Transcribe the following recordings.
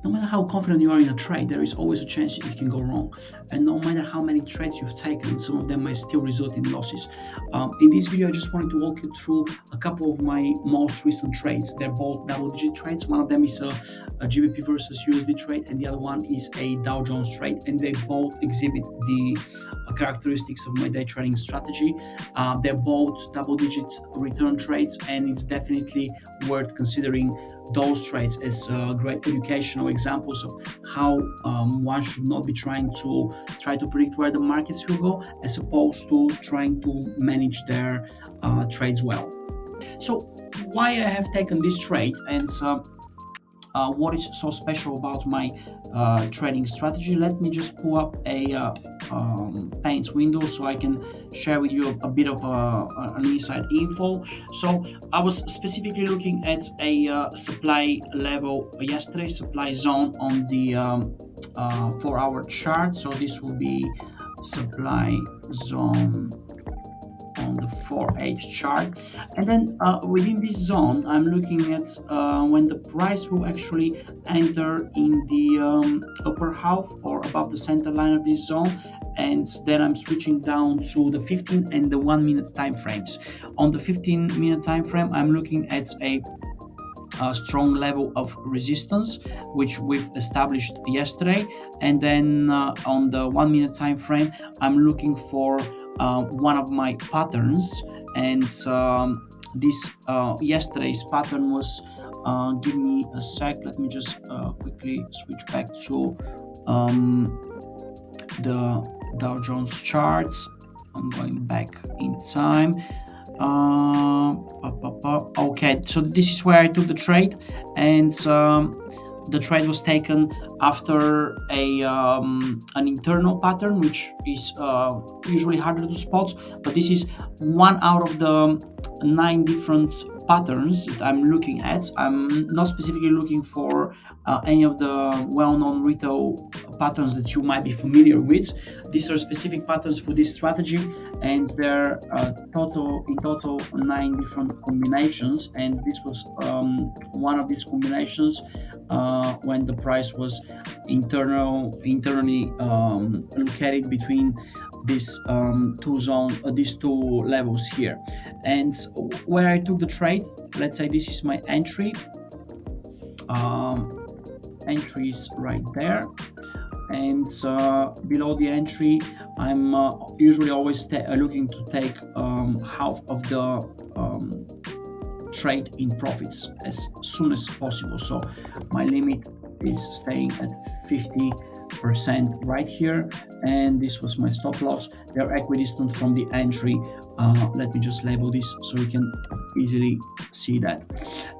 no matter how confident you are in a trade, there is always a chance it can go wrong. And no matter how many trades you've taken, some of them may still result in losses. In this video, I just wanted to walk you through a couple of my most recent trades. They're both double-digit trades. One of them is a GBP versus USD trade, and the other one is a Dow Jones trade. And they both exhibit the characteristics of my day trading strategy. They're both double-digit return trades, and it's definitely worth considering those trades as great educational examples of how one should not be trying to predict where the markets will go, as opposed to trying to manage their trades well. So why I have taken this trade, and what is so special about my trading strategy? Let me just pull up a Paint window so I can share with you a bit of an inside info. So I was specifically looking at a supply level yesterday, supply zone on the 4-hour chart. So this will be supply zone on the 4H chart, and then within this zone I'm looking at when the price will actually enter in the upper half or above the center line of this zone, and then I'm switching down to the 15 and the 1 minute time frames. On the 15-minute time frame, I'm looking at a strong level of resistance which we've established yesterday, and then on the 1 minute time frame I'm looking for one of my patterns, and this yesterday's pattern was give me a sec, let me just quickly switch back to the Dow Jones charts. I'm going back in time. Okay, so this is where I took the trade, and the trade was taken after an internal pattern, which is usually harder to spot, but this is one out of the 9 different patterns that I'm looking at. I'm not specifically looking for any of the well-known retail patterns that you might be familiar with. These are specific patterns for this strategy, and there are in total 9 different combinations, and this was one of these combinations when the price was internally located between these these two levels here. And where I took the trade, let's say this is my entry. Entry is right there, and below the entry I'm usually always looking to take half of the trade in profits as soon as possible. So my limit is staying at 50% right here, and this was my stop loss. They're equidistant from the entry. Let me just label this so you can easily see that.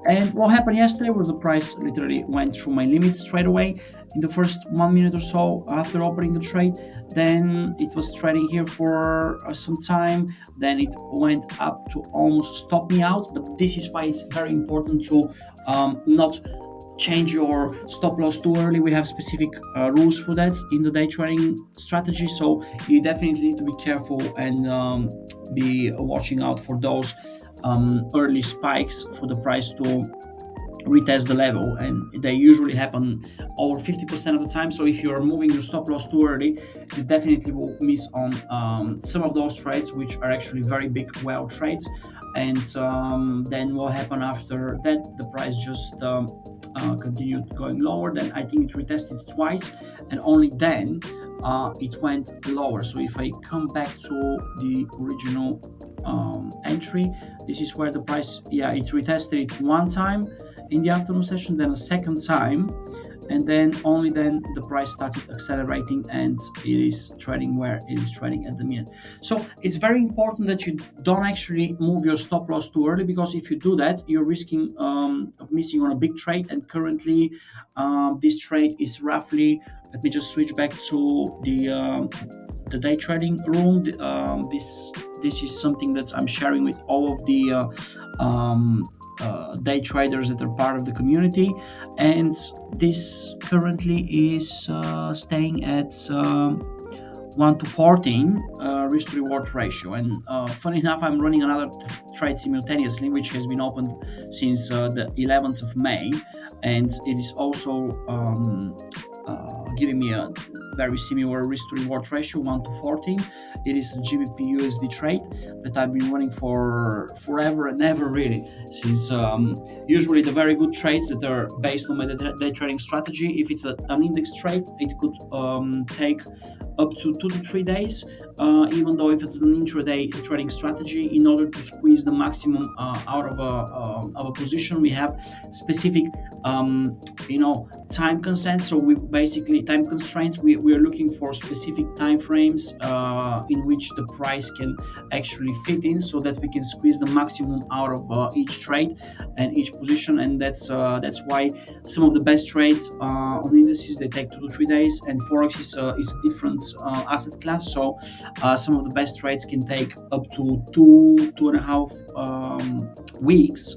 And what happened yesterday was the price literally went through my limit straight away in the first 1 minute or so after opening the trade. Then it was trading here for some time, then it went up to almost stop me out. But this is why it's very important to not change your stop loss too early. We have specific rules for that in the day trading strategy, so you definitely need to be careful and be watching out for those early spikes for the price to retest the level, and they usually happen over 50% of the time. So if you're moving your stop loss too early, you definitely will miss on some of those trades, which are actually very big well trades. And then what happened after that, the price just continued going lower. Then I think it retested twice, and only then it went lower. So if I come back to the original entry, this is where the price, it retested it one time in the afternoon session, then a second time, and then only then the price started accelerating, and it is trading where it is trading at the minute. So it's very important that you don't actually move your stop loss too early, because if you do that, you're risking of missing on a big trade. And currently this trade is roughly, let me just switch back to the day trading room. This is something that I'm sharing with all of the day traders that are part of the community, and this currently is staying at 1 to 14 risk to reward ratio. And funny enough, I'm running another trade simultaneously, which has been opened since the 11th of May, and it is also giving me a very similar risk to reward ratio, 1 to 14. It is a GBP USD trade that I've been running for forever and ever, really, since usually the very good trades that are based on my day trading strategy. If it's an index trade, it could take up to 2 to 3 days, even though if it's an intraday trading strategy, in order to squeeze the maximum out of a position, we have specific time constraints. So we basically time constraints, we are looking for specific time frames in which the price can actually fit in, so that we can squeeze the maximum out of each trade and each position. And that's why some of the best trades on indices, they take 2 to 3 days, and forex is a different asset class. So some of the best trades can take up to 2.5 weeks.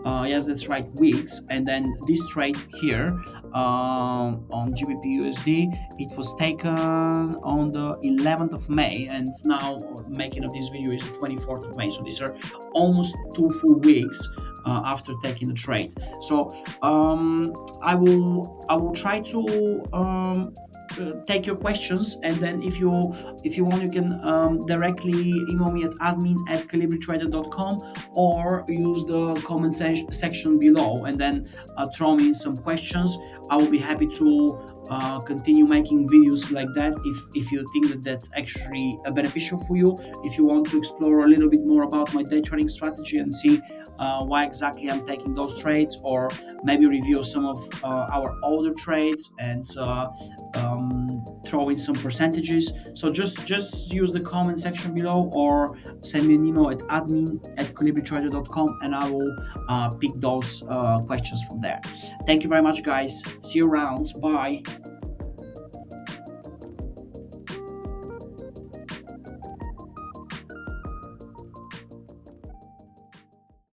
Yes, that's right, weeks. And then this trade here on GBP USD, it was taken on the 11th of May, and now making of this video is the 24th of May. So these are almost 2 full weeks after taking the trade. So I will try to take your questions, and then if you want, you can directly email me at admin@calibretrader.com, or use the comment section below, and then throw me in some questions. I will be happy to continue making videos like that if you think that that's actually beneficial for you. If you want to explore a little bit more about my day trading strategy and see why exactly I'm taking those trades, or maybe review some of our older trades and throw in some percentages. So just use the comment section below, or send me an email at admin@calibretrader.com, and I will pick those questions from there. Thank you very much, guys. See you around. Bye.